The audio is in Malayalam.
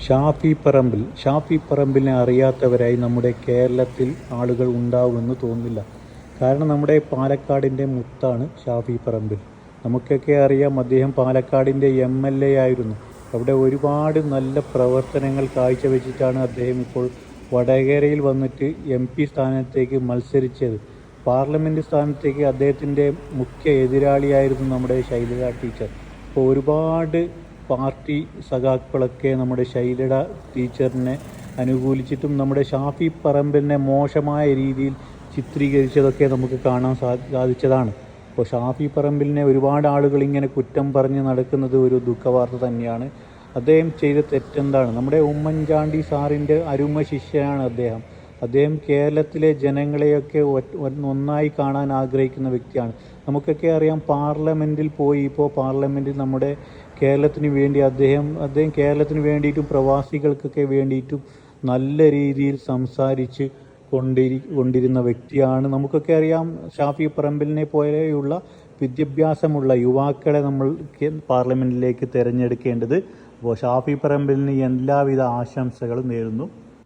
ഷാഫി പറമ്പിലിനെ അറിയാത്തവരായി നമ്മുടെ കേരളത്തിൽ ആളുകൾ ഉണ്ടാവുമെന്ന് തോന്നുന്നില്ല. കാരണം നമ്മുടെ പാലക്കാടിൻ്റെ മുത്താണ് ഷാഫി പറമ്പിൽ. നമുക്കൊക്കെ അറിയാം, അദ്ദേഹം പാലക്കാടിൻ്റെ MLA ആയിരുന്നു. അവിടെ ഒരുപാട് നല്ല പ്രവർത്തനങ്ങൾ കാഴ്ചവെച്ചിട്ടാണ് അദ്ദേഹം ഇപ്പോൾ വടകരയിൽ വന്നിട്ട് MP സ്ഥാനത്തേക്ക് മത്സരിച്ചത്. പാർലമെൻറ്റ് സ്ഥാനത്തേക്ക് അദ്ദേഹത്തിൻ്റെ മുഖ്യ എതിരാളിയായിരുന്നു നമ്മുടെ ശൈലജ ടീച്ചർ. അപ്പോൾ ഒരുപാട് പാർട്ടി സഖാക്കളൊക്കെ നമ്മുടെ ശൈലജ ടീച്ചറിനെ അനുകൂലിച്ചിട്ടും നമ്മുടെ ഷാഫി പറമ്പിലിനെ മോശമായ രീതിയിൽ ചിത്രീകരിച്ചതൊക്കെ നമുക്ക് കാണാൻ സാധിച്ചതാണ്. അപ്പോൾ ഷാഫി പറമ്പിലിനെ ഒരുപാട് ആളുകൾ ഇങ്ങനെ കുറ്റം പറഞ്ഞ് നടക്കുന്നത് ഒരു ദുഃഖവാർത്ത തന്നെയാണ്. അദ്ദേഹം ചെയ്ത തെറ്റെന്താണ്? നമ്മുടെ ഉമ്മൻചാണ്ടി സാറിൻ്റെ അരുമ ശിഷ്യനാണ് അദ്ദേഹം കേരളത്തിലെ ജനങ്ങളെയൊക്കെ ഒന്നായി കാണാൻ ആഗ്രഹിക്കുന്ന വ്യക്തിയാണ്. നമുക്കൊക്കെ അറിയാം, പാർലമെൻറ്റിൽ പോയി ഇപ്പോൾ പാർലമെൻറ്റിൽ നമ്മുടെ കേരളത്തിന് വേണ്ടി അദ്ദേഹം കേരളത്തിന് വേണ്ടിയിട്ടും പ്രവാസികൾക്കൊക്കെ വേണ്ടിയിട്ടും നല്ല രീതിയിൽ സംസാരിച്ച് കൊണ്ടിരുന്ന വ്യക്തിയാണ്. നമുക്കൊക്കെ അറിയാം, ഷാഫി പറമ്പിലിനെ പോലെയുള്ള വിദ്യാഭ്യാസമുള്ള യുവാക്കളെ നമ്മൾ പാർലമെൻറ്റിലേക്ക് തിരഞ്ഞെടുക്കേണ്ടത്. അപ്പോൾ ഷാഫി പറമ്പിലിന് എല്ലാവിധ ആശംസകളും നേരുന്നു.